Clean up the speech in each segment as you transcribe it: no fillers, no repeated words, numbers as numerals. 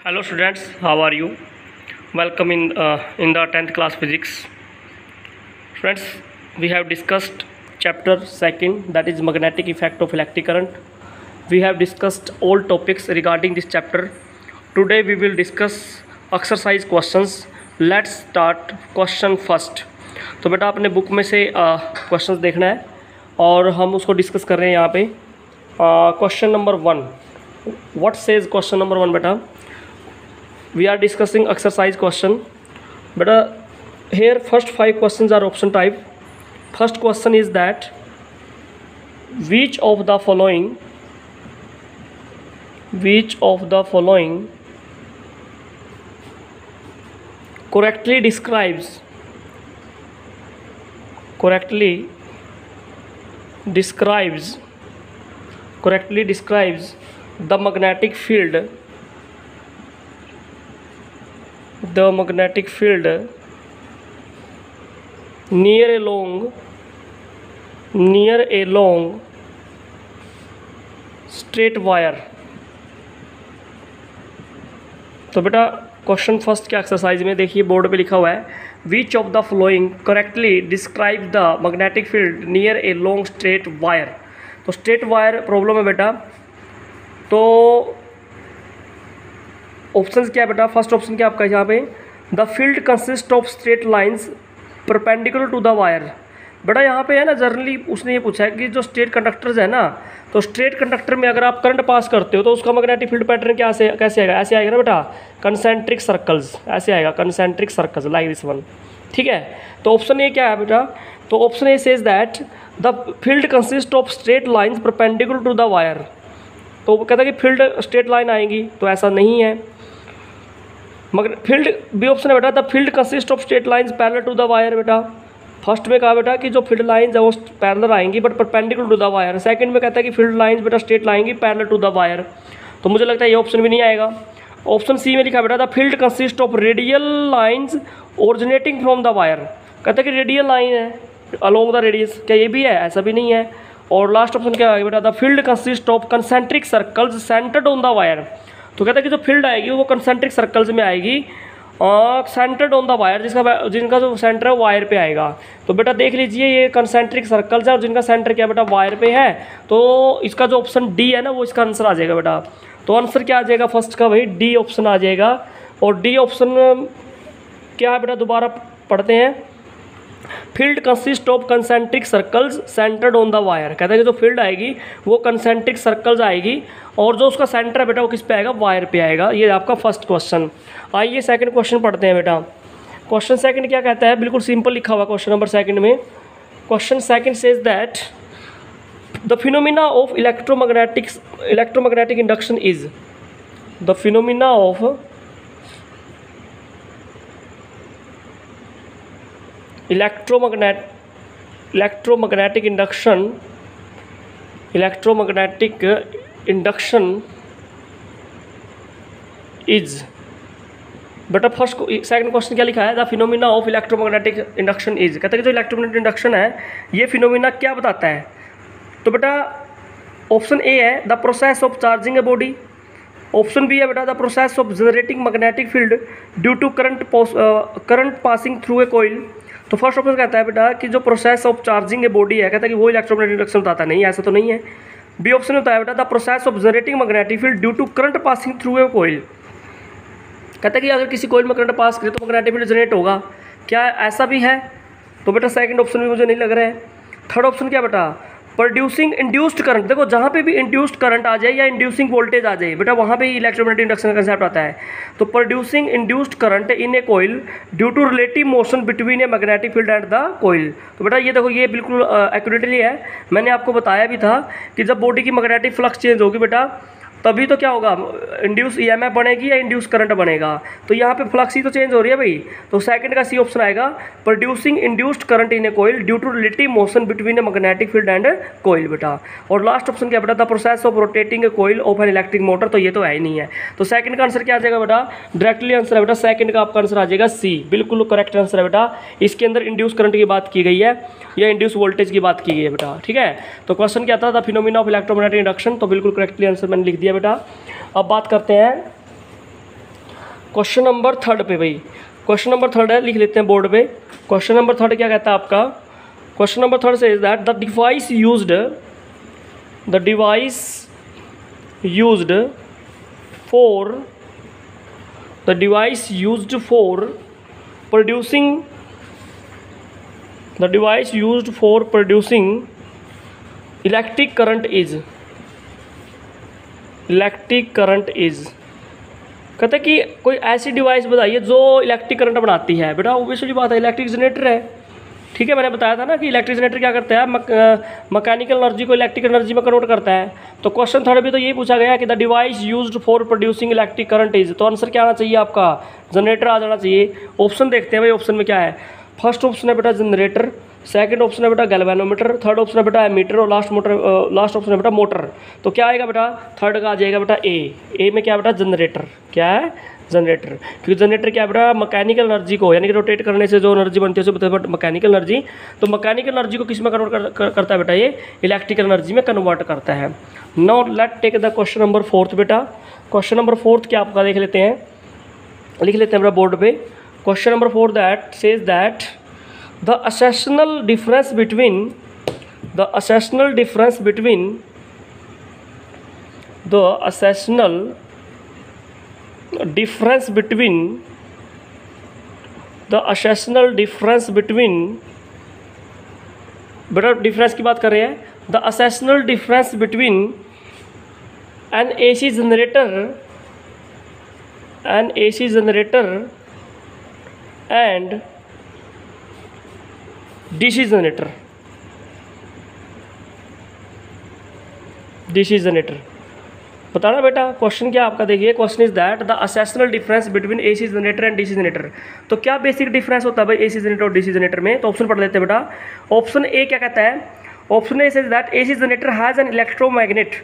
Hello students, how are you? Welcome in the 10th class physics. Friends, we have discussed chapter 2nd, that is magnetic effect of electric current. We have discussed all topics regarding this chapter. Today we will discuss exercise questions. Let's start question first. तो बेटा अपने book में से questions देखना है और हम उसको डिस्कस कर रहे हैं यहाँ पे. Question number 1. What says question number 1 बेटा? We are discussing exercise question. But here first 5 questions are option type. First question is that which of the following correctly describes the magnetic field near a long straight wire. तो बेटा question first के exercise में देखिए board पे लिखा हुआ है which of the flowing correctly describe the magnetic field near a long straight wire. तो स्ट्रेट वायर प्रॉब्लम है बेटा. तो ऑप्शंस क्या है बेटा? फर्स्ट ऑप्शन क्या आपका यहाँ पे? The field consist of straight lines perpendicular to the wire. बेटा यहाँ पे है ना, जनरली उसने ये पूछा है कि जो स्ट्रेट कंडक्टर्स है ना, तो स्ट्रेट कंडक्टर में अगर आप करंट पास करते हो तो उसका मैग्नेटिक फील्ड पैटर्न कैसे आएगा? ऐसे आएगा ना बेटा, कंसेंट्रिक सर्कल्स. ऐसे आएगा concentric circles like this one. ठीक है, तो ऑप्शन ए क्या है बेटा? तो option A says that the field consist of straight lines perpendicular to the wire. तो कहता है कि फील्ड स्ट्रेट लाइन आएंगी, तो ऐसा नहीं है. मगर फील्ड बी ऑप्शन है बेटा, the field consist of straight lines parallel to the wire. बेटा फर्स्ट में कहा बेटा कि जो फील्ड लाइंस है वो पैरेलल आएंगी but perpendicular to the wire. Second में कहता है कि फील्ड लाइंस बेटा स्ट्रेट आएंगी पैरेलल टू द वायर. तो मुझे लगता है ये ऑप्शन भी नहीं आएगा. ऑप्शन सी में लिखा बेटा the field consist of radial lines originating from the wire. कहता है कि रेडियल लाइन है अलोंग द रेडियस. क्या ये भी है? ऐसा भी नहीं है. और लास्ट ऑप्शन क्या है बेटा? The field consist of concentric circles centred on the wire. तो कहता है कि जो फील्ड आएगी वो कंसेंट्रिक सर्कल्स में आएगी और सेंटर्ड ऑन द वायर, जिनका जो सेंटर है वो वायर पे आएगा. तो बेटा देख लीजिए ये कंसेंट्रिक सर्कल्स है और जिनका सेंटर क्या बेटा वायर पे है. तो इसका जो ऑप्शन डी है ना वो इसका आंसर आ जाएगा बेटा. तो आंसर क्या आ जाएगा फर्स्ट का? भाई डी ऑप्शन आ जाएगा. और डी ऑप्शन क्या है बेटा? दोबारा पढ़ते हैं. Field consist of concentric circles centred on the wire. कहता है कि जो फील्ड आएगी वो कंसेंट्रिक सर्कल्स आएगी और जो उसका सेंटर है बेटा वो किस पे आएगा? वायर पे आएगा. ये आपका फर्स्ट क्वेश्चन. आइए सेकंड क्वेश्चन पढ़ते हैं बेटा. क्वेश्चन सेकंड क्या कहता है? बिल्कुल सिंपल लिखा हुआ क्वेश्चन नंबर सेकंड में. Question second says that the phenomena of electromagnetic induction is. The phenomena of electromagnetic induction is. बेटा फर्स्ट सेकंड क्वेश्चन क्या लिखा है? The phenomena of electromagnetic induction is. कहता है कि जो इलेक्ट्रोमैग्नेटिक इंडक्शन है ये फिनोमिना क्या बताता है? तो बेटा ऑप्शन ए है the process of charging a body. Option B है बेटा the process of generating magnetic field due to current passing through a coil. तो फर्स्ट ऑप्शन कहता है बेटा कि जो process of charging a body है, कहता है कि वो इलेक्ट्रोमैग्नेटिक इंडक्शन बताता नहीं. ऐसा तो नहीं है. बी ऑप्शन होता है बेटा the process of generating magnetic field due to current passing through a coil. कहता है कि अगर किसी कॉइल में करंट पास करे तो मैग्नेटिक फील्ड जनरेट होगा. क्या ऐसा भी है? तो बेटा सेकंड ऑप्शन भी मुझे नहीं लग रहा है. थर्ड ऑप्शन क्या बेटा? Producing induced current. देखो जहाँ पे भी इंड्यूस्ड करंट आ जाए या इंड्यूसिंग वोल्टेज आ जाए बेटा वहाँ पे ही इलेक्ट्रोमैग्नेटिक इंडक्शन का कंसेप्ट आता है. तो producing induced current in a coil due to relative motion between a magnetic field and the coil. तो बेटा ये देखो ये बिल्कुल एक्यूरेटली है. मैंने आपको बताया भी था कि जब बॉडी की मैग्नेटिक फ्लक्स चेंज होगी बेटा तभी तो क्या होगा? इंड्यूस ईएमएफ बनेगी या इंड्यूस करंट बनेगा. तो यहाँ पे फ्लक्स ही तो चेंज हो रही है भाई. तो सेकंड का सी ऑप्शन आएगा producing induced current in a coil due to relative motion between a magnetic field and coil बेटा. और लास्ट ऑप्शन क्या बेटा? The process of rotating a coil of an electric motor. तो ये तो है ही नहीं है. तो सेकंड का आंसर क्या आ जाएगा बेटा? डायरेक्टली आंसर है बेटा सेकंड का आपका आंसर आ जाएगा सी. बिल्कुल करेक्ट आंसर है बेटा. इसके अंदर इंड्यूस करंट की बात की गई है या इंड्यूस वोल्टेज की बात की गई है बेटा. ठीक है, तो क्वेश्चन क्या था? The phenomena of electromagnetic induction. तो बिल्कुल करेक्टली आंसर मैंने लिख दिया बेटा. अब बात करते हैं क्वेश्चन नंबर थर्ड पे भाई, क्वेश्चन नंबर थर्ड है, लिख लेते हैं बोर्ड पे। क्वेश्चन नंबर थर्ड क्या कहता है आपका? क्वेश्चन नंबर थर्ड से is that the device used for producing electric current is कहते हैं कि कोई ऐसी डिवाइस बताइए जो इलेक्ट्रिक करंट बनाती है। बेटा ऑब्वियसली बात है, इलेक्ट्रिक जनरेटर है। ठीक है, मैंने बताया था ना कि इलेक्ट्रिक जनरेटर क्या करता है, मैकेनिकल एनर्जी को इलेक्ट्रिक एनर्जी में कन्वर्ट करता है। तो क्वेश्चन थर्ड भी तो यही पूछा गया कि the device used for producing electric current is, तो आंसर क्या आना चाहिए आपका? जनरेटर आ जाना चाहिए। ऑप्शन देखते हैं भाई, ऑप्शन में क्या है। फर्स्ट ऑप्शन है बेटा जनरेटर, सेकंड ऑप्शन है बेटा गैल्वेनोमीटर, थर्ड ऑप्शन है बेटा एमीटर और लास्ट ऑप्शन है बेटा मोटर। तो क्या आएगा बेटा? थर्ड का आ जाएगा बेटा ए में क्या बेटा? जनरेटर। क्या है? जनरेटर। क्योंकि जनरेटर क्या है बेटा? मैकेनिकल एनर्जी को, यानी कि रोटेट करने से जो एनर्जी बनती है उसे बताते हैं मैकेनिकल एनर्जी। तो मैकेनिकल एनर्जी को किस में कन्वर्ट करता है बेटा? ये इलेक्ट्रिकल एनर्जी में कन्वर्ट करता है। Now let take the question number fourth बेटा। क्वेश्चन नंबर फोर्थ क्या आपका देख लेते हैं, लिख लेते हैं बेटा बोर्ड पे। Question number fourth that says that the accessional difference between the accessional difference between बेटा डिफरेंस की बात कर रहे हैं। The accessional difference between an AC generator and DC generator बताना बेटा। क्वेश्चन क्या आपका देखिए, question is that the accessional difference between AC generator and DC generator. तो क्या बेसिक डिफरेंस होता है भाई एसी जनरेटर और डीसी जनरेटर में? तो ऑप्शन पढ़ लेते हैं बेटा। ऑप्शन ए क्या कहता है? Option A says that AC generator has an electromagnet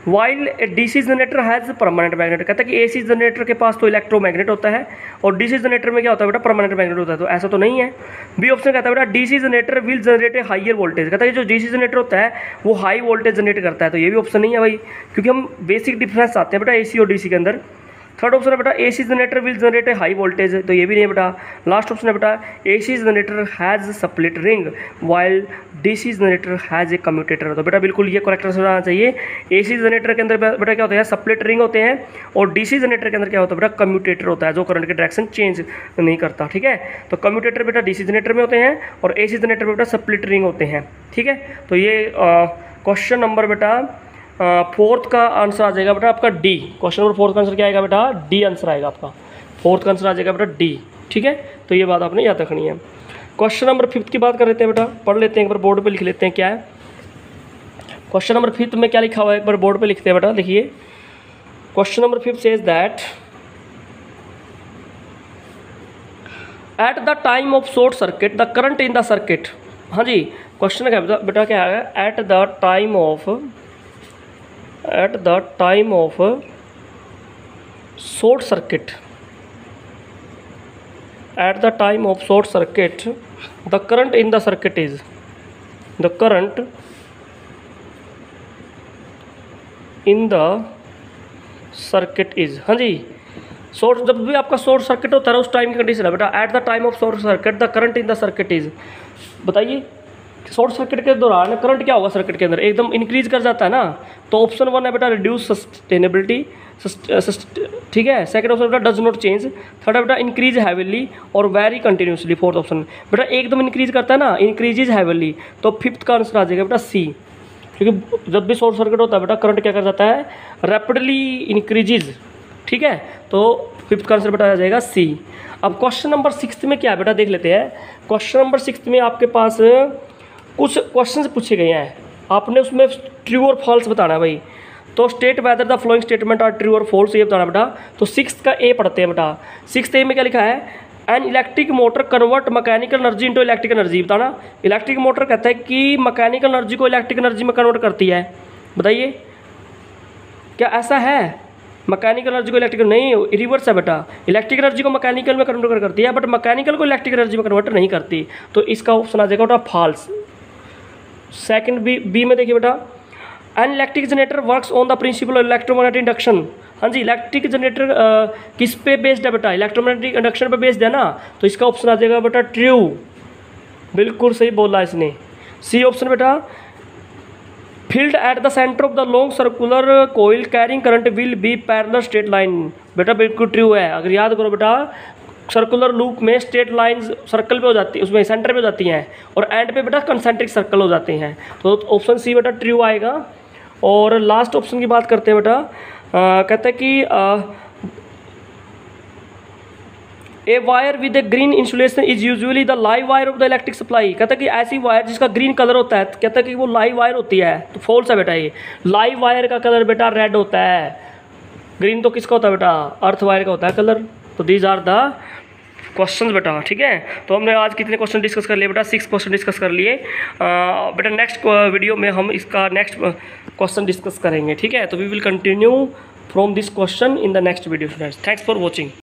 while DC generator has permanent magnet. कहता है कि एसी जनरेटर के पास तो इलेक्ट्रोमैग्नेट होता है और डीसी जनरेटर में क्या होता है बेटा? परमानेंट मैग्नेट होता है। तो ऐसा तो नहीं है। बी ऑप्शन कहता है बेटा DC generator will generate a higher voltage. कहता है कि जो डीसी जनरेटर होता है वो हाई वोल्टेज जनरेट करता है। तो ये भी ऑप्शन नहीं है भाई, क्योंकि हम बेसिक डिफरेंस आते हैं बेटा एसी और डीसी के अंदर। थर्ड ऑप्शन है बेटा AC generator will generate a high voltage. तो ये भी नहीं है बेटा। लास्ट ऑप्शन है बेटा AC generator has split ring while DC generator has a commutator. तो बेटा बिल्कुल ये करेक्ट आंसर आना चाहिए। एसी जनरेटर के अंदर बेटा क्या होता है? स्प्लिट रिंग होते हैं और डीसी जनरेटर के अंदर क्या होता है बेटा? कम्यूटेटर होता है जो करंट की डायरेक्शन चेंज नहीं करता। ठीक है, तो कम्यूटेटर बेटा डीसी जनरेटर में होते हैं और एसी जनरेटर में बेटा स्प्लिट रिंग होते हैं। ठीक है, तो ये क्वेश्चन नंबर बेटा फोर्थ का आंसर आ जाएगा बेटा आपका डी। क्वेश्चन नंबर फोर्थ का आंसर क्या आएगा बेटा? डी आंसर आएगा आपका। फोर्थ का आंसर आ जाएगा बेटा डी। ठीक है, तो ये बात आपने याद रखनी है। क्वेश्चन नंबर फिफ्थ की बात कर लेते हैं बेटा, पढ़ लेते हैं एक बार बोर्ड पे लिख लेते हैं क्या है। क्वेश्चन नंबर फिफ्थ में क्या लिखा हुआ है एक बार बोर्ड पे लिखते हैं बेटा। देखिए question number fifth says that at the time of short circuit the current in the circuit. हाँ जी, क्वेश्चन क्या बेटा क्या है? At the time of short circuit the current in the circuit is हाँ जी, शॉर्ट जब भी आपका शॉर्ट सर्किट होता है उस टाइम की कंडीशन है बेटा। At the time of short circuit the current in the circuit is. बताइए शॉर्ट सर्किट के दौरान करंट क्या होगा सर्किट के अंदर? एकदम इंक्रीज कर जाता है ना। तो ऑप्शन वन है बेटा रिड्यूस सस्टेनेबिलिटी। ठीक है, सेकंड ऑप्शन बेटा डज नॉट चेंज। थर्ड है बेटा इंक्रीज हैविली और वेरी कंटिन्यूसली। फोर्थ ऑप्शन बेटा एकदम इंक्रीज करता है ना, इंक्रीजेज हैविली। तो फिफ्थ का आंसर आ जाएगा बेटा सी, क्योंकि जब भी शॉर्ट सर्किट होता है बेटा करंट क्या कर जाता है? Rapidly increases. ठीक है, तो फिफ्थ का आंसर बेटा आ जाएगा सी। अब क्वेश्चन नंबर सिक्स्थ में क्या है बेटा देख लेते हैं। क्वेश्चन नंबर सिक्स्थ में आपके पास कुछ क्वेश्चंस पूछे गए हैं, आपने उसमें ट्रू और फॉल्स बताना है भाई। तो state whether the flowing statement are true और फॉल्स ये बताना बेटा। तो सिक्स्थ का ए पढ़ते हैं बेटा। सिक्स्थ ए में क्या लिखा है? N electric motor convert mechanical energy into electric energy. बताना इलेक्ट्रिक मोटर कहता है कि मैकेनिकल एनर्जी को इलेक्ट्रिक एनर्जी में कन्वर्ट करती है। बताइए क्या ऐसा है? मैकेनिकल एनर्जी को इलेक्ट्रिकल नहीं, रिवर्स है बेटा। इलेक्ट्रिक एनर्जी को मैकेनिकल में कन्वर्ट करती है बट मैकेनिकल को इलेक्ट्रिक एनर्जी में कन्वर्ट नहीं करती। तो इसका ऑप्शन आ जाएगा बेटा फॉल्स। सेकंड बी में देखिए बेटा an electric generator works on the principle of electromagnetic induction. हाँ जी, इलेक्ट्रिक जनरेटर किस पे बेस्ड है बेटा, इलेक्ट्रोमैग्नेटिक इंडक्शन पे बेस्ड है ना, तो इसका ऑप्शन आ जाएगा बेटा ट्रू, बिल्कुल सही बोला इसने। सी ऑप्शन बेटा, field at the centre of the long circular coil carrying current will be parallel straight line, बेटा बिल्कुल ट्रू है। अगर याद करो बेटा, सर्कुलर लूप में स्ट्रेट लाइंस सर्कल पे हो जाती है, उसमें सेंटर पे हो जाती हैं, और एंड पे बेटा कंसेंट्रिक सर्कल हो जाते हैं, तो ऑप्शन सी बेटा ट्रू आएगा। और लास्ट ऑप्शन की बात करते हैं बेटा, कहते हैं कि a wire with a green insulation is usually the live wire of the electric supply, कहता है कि ऐसी वायर जिसका ग्रीन कलर होता है, कहता है कि वो लाइव वायर होती है, तो फॉल्स है बेटा। ये लाइव वायर का कलर बेटा रेड होता है, ग्रीन तो किसका होता है बेटा, अर्थ वायर का होता है कलर। तो दीज आर द क्वेश्चंस बेटा, ठीक है। तो हमने आज कितने क्वेश्चन डिस्कस कर लिए बेटा, 6 क्वेश्चन डिस्कस कर लिए बेटा। नेक्स्ट वीडियो में हम इसका नेक्स्ट क्वेश्चन डिस्कस करेंगे, ठीक है। तो we will continue from this question in the next video friends. Thanks for watching.